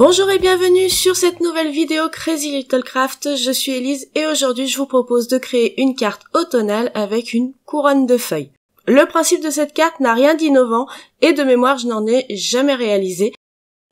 Bonjour et bienvenue sur cette nouvelle vidéo Crazy Little Craft, je suis Elise et aujourd'hui je vous propose de créer une carte automnale avec une couronne de feuilles. Le principe de cette carte n'a rien d'innovant et de mémoire je n'en ai jamais réalisé,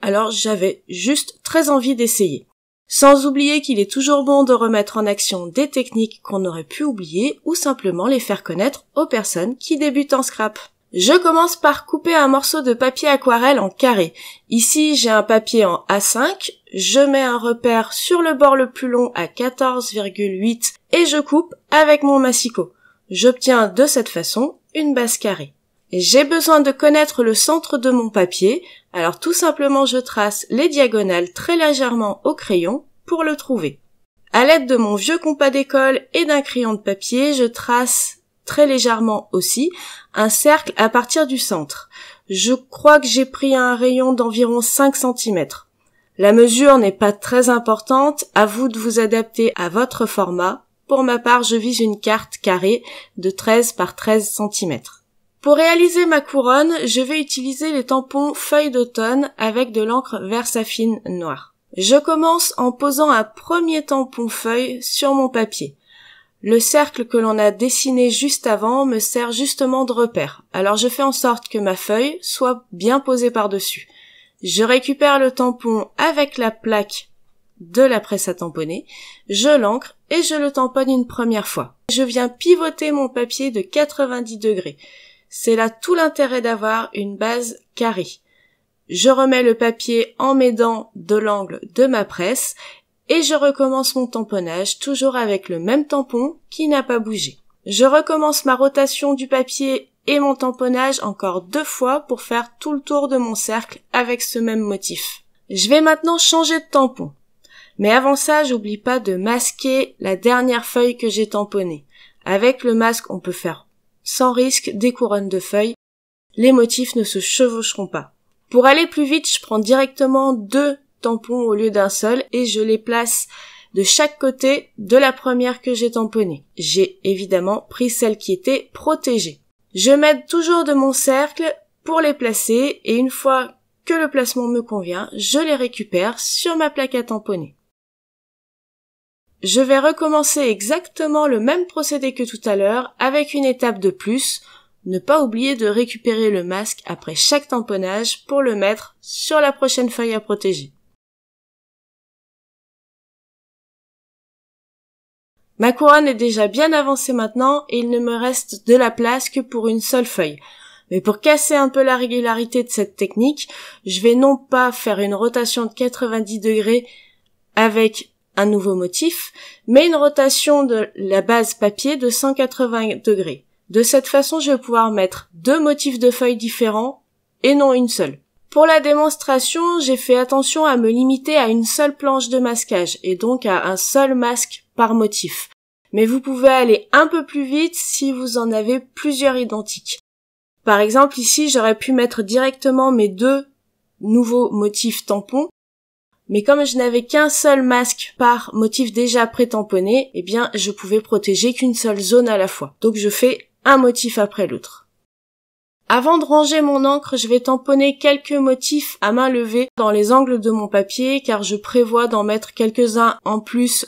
alors j'avais juste très envie d'essayer. Sans oublier qu'il est toujours bon de remettre en action des techniques qu'on aurait pu oublier ou simplement les faire connaître aux personnes qui débutent en scrap. Je commence par couper un morceau de papier aquarelle en carré. Ici, j'ai un papier en A5, je mets un repère sur le bord le plus long à 14,8 et je coupe avec mon massicot. J'obtiens de cette façon une base carrée. J'ai besoin de connaître le centre de mon papier, alors tout simplement je trace les diagonales très légèrement au crayon pour le trouver. À l'aide de mon vieux compas d'école et d'un crayon de papier, je trace très légèrement aussi un cercle à partir du centre. Je crois que j'ai pris un rayon d'environ 5 cm. La mesure n'est pas très importante, à vous de vous adapter à votre format. Pour ma part, je vise une carte carrée de 13 par 13 cm. Pour réaliser ma couronne, je vais utiliser les tampons feuilles d'automne avec de l'encre Versafine noire. Je commence en posant un premier tampon feuille sur mon papier. Le cercle que l'on a dessiné juste avant me sert justement de repère, alors je fais en sorte que ma feuille soit bien posée par-dessus. Je récupère le tampon avec la plaque de la presse à tamponner, je l'encre et je le tamponne une première fois. Je viens pivoter mon papier de 90 degrés. C'est là tout l'intérêt d'avoir une base carrée. Je remets le papier en m'aidant de l'angle de ma presse et je recommence mon tamponnage, toujours avec le même tampon qui n'a pas bougé. Je recommence ma rotation du papier et mon tamponnage encore 2 fois pour faire tout le tour de mon cercle avec ce même motif. Je vais maintenant changer de tampon. Mais avant ça, j'oublie pas de masquer la dernière feuille que j'ai tamponnée. Avec le masque, on peut faire sans risque des couronnes de feuilles. Les motifs ne se chevaucheront pas. Pour aller plus vite, je prends directement 2 tampons au lieu d'un seul et je les place de chaque côté de la première que j'ai tamponnée. J'ai évidemment pris celle qui était protégée. Je m'aide toujours de mon cercle pour les placer et une fois que le placement me convient, je les récupère sur ma plaque à tamponner. Je vais recommencer exactement le même procédé que tout à l'heure avec une étape de plus. Ne pas oublier de récupérer le masque après chaque tamponnage pour le mettre sur la prochaine feuille à protéger. Ma couronne est déjà bien avancée maintenant et il ne me reste de la place que pour une seule feuille. Mais pour casser un peu la régularité de cette technique, je vais non pas faire une rotation de 90 degrés avec un nouveau motif, mais une rotation de la base papier de 180 degrés. De cette façon, je vais pouvoir mettre 2 motifs de feuilles différents et non une seule. Pour la démonstration, j'ai fait attention à me limiter à une seule planche de masquage et donc à un seul masque par motif. Mais vous pouvez aller un peu plus vite si vous en avez plusieurs identiques. Par exemple, ici, j'aurais pu mettre directement mes 2 nouveaux motifs tampons, mais comme je n'avais qu'un seul masque par motif déjà pré-tamponné, eh bien, je pouvais protéger qu'une seule zone à la fois. Donc je fais un motif après l'autre. Avant de ranger mon encre, je vais tamponner quelques motifs à main levée dans les angles de mon papier car je prévois d'en mettre quelques-uns en plus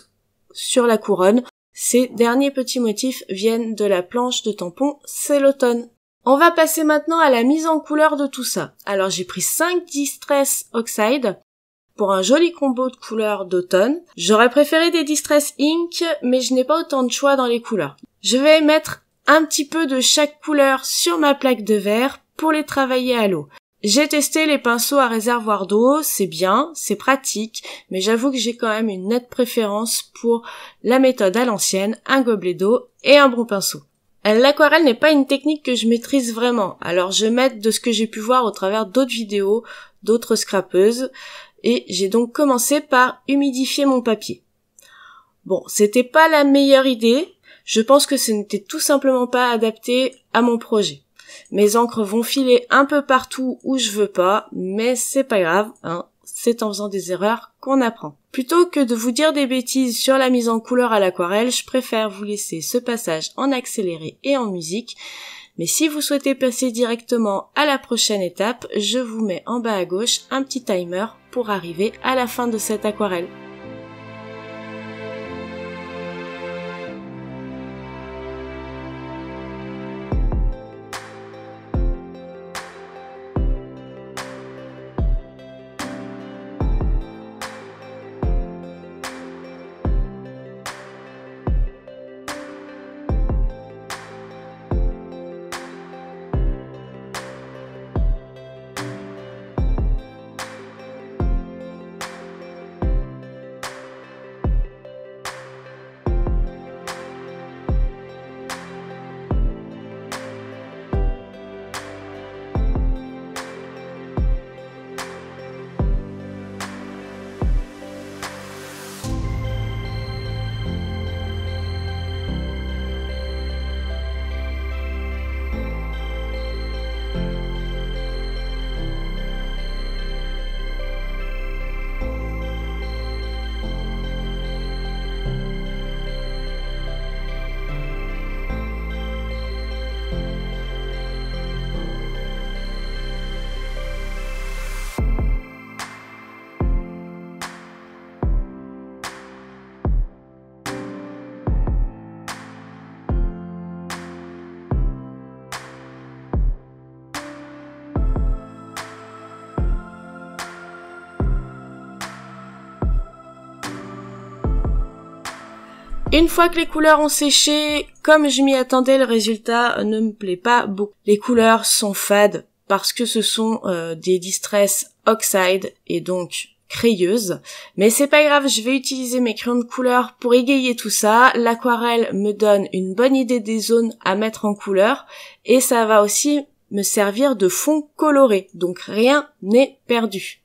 sur la couronne. Ces derniers petits motifs viennent de la planche de tampon C'est l'automne. On va passer maintenant à la mise en couleur de tout ça. Alors j'ai pris 5 Distress Oxide pour un joli combo de couleurs d'automne. J'aurais préféré des Distress Ink mais je n'ai pas autant de choix dans les couleurs. Je vais mettre un petit peu de chaque couleur sur ma plaque de verre pour les travailler à l'eau. J'ai testé les pinceaux à réservoir d'eau, c'est bien, c'est pratique, mais j'avoue que j'ai quand même une nette préférence pour la méthode à l'ancienne, un gobelet d'eau et un bon pinceau. L'aquarelle n'est pas une technique que je maîtrise vraiment, alors je m'aide de ce que j'ai pu voir au travers d'autres vidéos, d'autres scrapeuses, et j'ai donc commencé par humidifier mon papier. Bon, c'était pas la meilleure idée. Je pense que ce n'était tout simplement pas adapté à mon projet. Mes encres vont filer un peu partout où je veux pas, mais c'est pas grave, hein. C'est en faisant des erreurs qu'on apprend. Plutôt que de vous dire des bêtises sur la mise en couleur à l'aquarelle, je préfère vous laisser ce passage en accéléré et en musique. Mais si vous souhaitez passer directement à la prochaine étape, je vous mets en bas à gauche un petit timer pour arriver à la fin de cette aquarelle. Une fois que les couleurs ont séché, comme je m'y attendais, le résultat ne me plaît pas beaucoup. Les couleurs sont fades parce que ce sont des Distress Oxide et donc crayeuses. Mais c'est pas grave, je vais utiliser mes crayons de couleur pour égayer tout ça. L'aquarelle me donne une bonne idée des zones à mettre en couleur et ça va aussi me servir de fond coloré. Donc rien n'est perdu.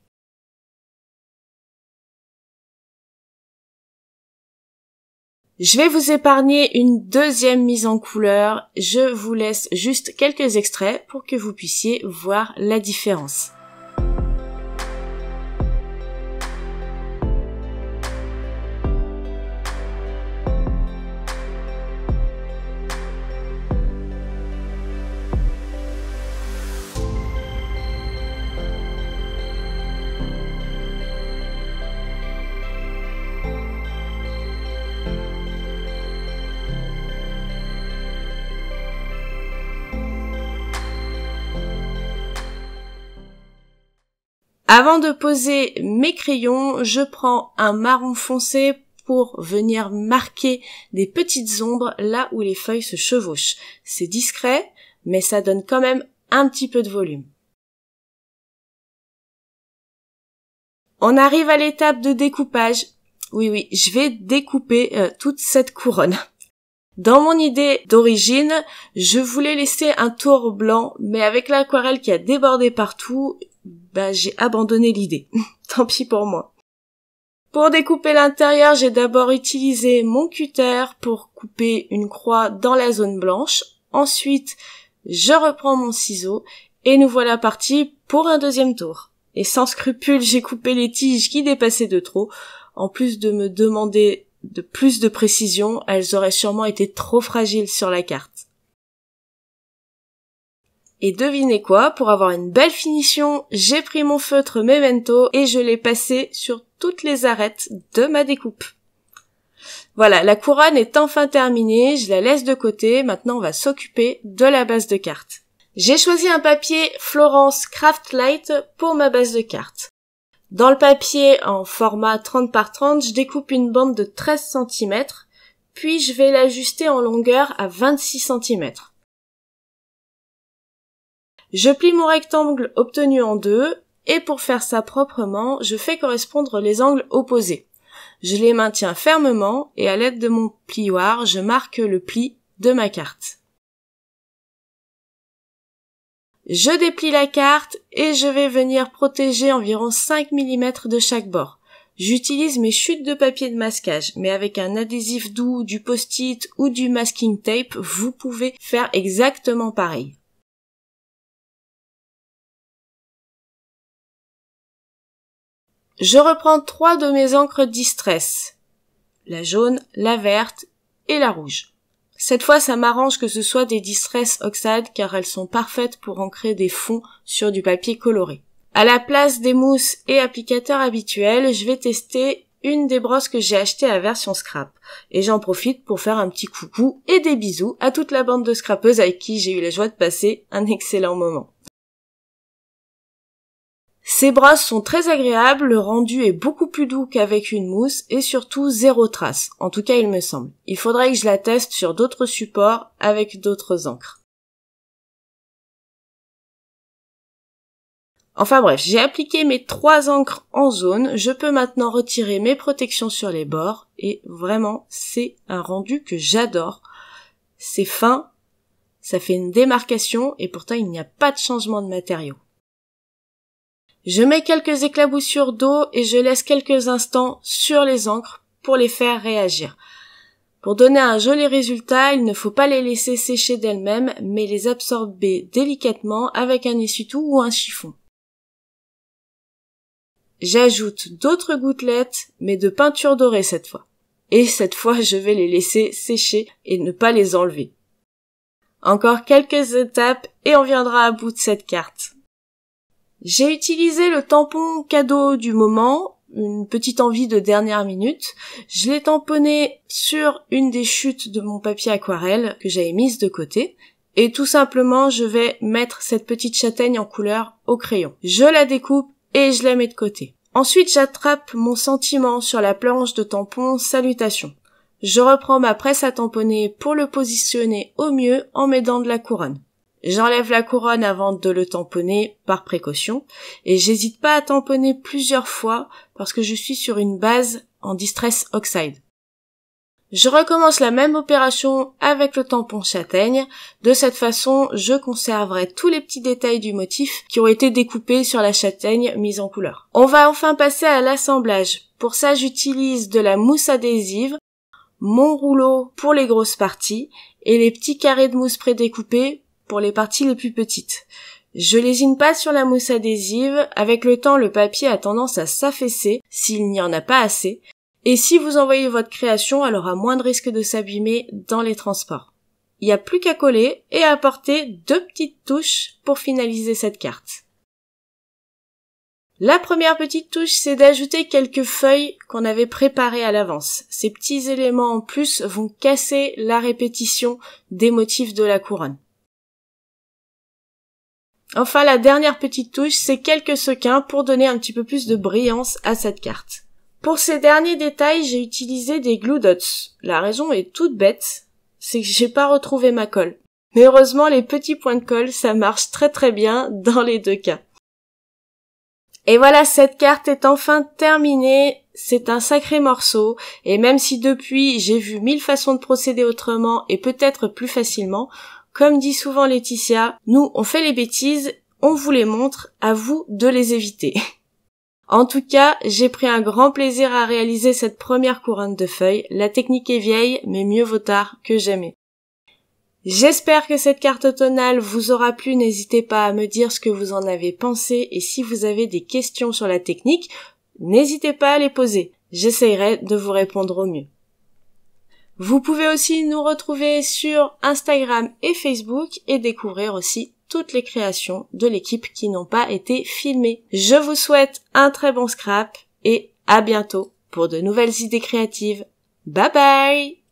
Je vais vous épargner une deuxième mise en couleur, je vous laisse juste quelques extraits pour que vous puissiez voir la différence. Avant de poser mes crayons, je prends un marron foncé pour venir marquer des petites ombres là où les feuilles se chevauchent. C'est discret, mais ça donne quand même un petit peu de volume. On arrive à l'étape de découpage. Oui, je vais découper toute cette couronne. Dans mon idée d'origine, je voulais laisser un tour blanc, mais avec l'aquarelle qui a débordé partout, j'ai abandonné l'idée. Tant pis pour moi. Pour découper l'intérieur, j'ai d'abord utilisé mon cutter pour couper une croix dans la zone blanche. Ensuite, je reprends mon ciseau et nous voilà partis pour un deuxième tour. Et sans scrupule, j'ai coupé les tiges qui dépassaient de trop. En plus de me demander de plus de précision, elles auraient sûrement été trop fragiles sur la carte. Et devinez quoi, pour avoir une belle finition, j'ai pris mon feutre Memento et je l'ai passé sur toutes les arêtes de ma découpe. Voilà, la couronne est enfin terminée, je la laisse de côté, maintenant on va s'occuper de la base de carte. J'ai choisi un papier Florence Craft Light pour ma base de carte. Dans le papier en format 30 par 30, je découpe une bande de 13 cm, puis je vais l'ajuster en longueur à 26 cm. Je plie mon rectangle obtenu en deux, et pour faire ça proprement, je fais correspondre les angles opposés. Je les maintiens fermement, et à l'aide de mon plioir, je marque le pli de ma carte. Je déplie la carte, et je vais venir protéger environ 5 mm de chaque bord. J'utilise mes chutes de papier de masquage, mais avec un adhésif doux, du post-it ou du masking tape, vous pouvez faire exactement pareil. Je reprends 3 de mes encres Distress, la jaune, la verte et la rouge. Cette fois, ça m'arrange que ce soit des Distress Oxide car elles sont parfaites pour ancrer des fonds sur du papier coloré. À la place des mousses et applicateurs habituels, je vais tester une des brosses que j'ai achetées à version scrap. Et j'en profite pour faire un petit coucou et des bisous à toute la bande de scrapeuses avec qui j'ai eu la joie de passer un excellent moment. Ces brosses sont très agréables, le rendu est beaucoup plus doux qu'avec une mousse et surtout zéro trace, en tout cas il me semble. Il faudrait que je la teste sur d'autres supports avec d'autres encres. Enfin bref, j'ai appliqué mes 3 encres en zone, je peux maintenant retirer mes protections sur les bords et vraiment c'est un rendu que j'adore. C'est fin, ça fait une démarcation et pourtant il n'y a pas de changement de matériau. Je mets quelques éclaboussures d'eau et je laisse quelques instants sur les encres pour les faire réagir. Pour donner un joli résultat, il ne faut pas les laisser sécher d'elles-mêmes mais les absorber délicatement avec un essuie-tout ou un chiffon. J'ajoute d'autres gouttelettes, mais de peinture dorée cette fois. Et cette fois, je vais les laisser sécher et ne pas les enlever. Encore quelques étapes et on viendra à bout de cette carte. J'ai utilisé le tampon cadeau du moment, une petite envie de dernière minute. Je l'ai tamponné sur une des chutes de mon papier aquarelle que j'avais mise de côté. Et tout simplement, je vais mettre cette petite châtaigne en couleur au crayon. Je la découpe et je la mets de côté. Ensuite, j'attrape mon sentiment sur la planche de tampon Salutations. Je reprends ma presse à tamponner pour le positionner au mieux en m'aidant de la couronne. J'enlève la couronne avant de le tamponner par précaution et j'hésite pas à tamponner plusieurs fois parce que je suis sur une base en Distress Oxide. Je recommence la même opération avec le tampon châtaigne. De cette façon, je conserverai tous les petits détails du motif qui ont été découpés sur la châtaigne mise en couleur. On va enfin passer à l'assemblage. Pour ça, j'utilise de la mousse adhésive, mon rouleau pour les grosses parties et les petits carrés de mousse prédécoupés pour les parties les plus petites. Je lésine pas sur la mousse adhésive. Avec le temps, le papier a tendance à s'affaisser s'il n'y en a pas assez. Et si vous envoyez votre création, elle aura moins de risque de s'abîmer dans les transports. Il n'y a plus qu'à coller et à apporter 2 petites touches pour finaliser cette carte. La première petite touche, c'est d'ajouter quelques feuilles qu'on avait préparées à l'avance. Ces petits éléments en plus vont casser la répétition des motifs de la couronne. Enfin, la dernière petite touche, c'est quelques sequins pour donner un petit peu plus de brillance à cette carte. Pour ces derniers détails, j'ai utilisé des glue dots. La raison est toute bête, c'est que j'ai pas retrouvé ma colle. Mais heureusement, les petits points de colle, ça marche très très bien dans les 2 cas. Et voilà, cette carte est enfin terminée. C'est un sacré morceau, et même si depuis, j'ai vu 1000 façons de procéder autrement et peut-être plus facilement, comme dit souvent Laetitia, nous, on fait les bêtises, on vous les montre, à vous de les éviter. En tout cas, j'ai pris un grand plaisir à réaliser cette première couronne de feuilles. La technique est vieille, mais mieux vaut tard que jamais. J'espère que cette carte automnale vous aura plu. N'hésitez pas à me dire ce que vous en avez pensé et si vous avez des questions sur la technique, n'hésitez pas à les poser. J'essayerai de vous répondre au mieux. Vous pouvez aussi nous retrouver sur Instagram et Facebook et découvrir aussi toutes les créations de l'équipe qui n'ont pas été filmées. Je vous souhaite un très bon scrap et à bientôt pour de nouvelles idées créatives. Bye bye!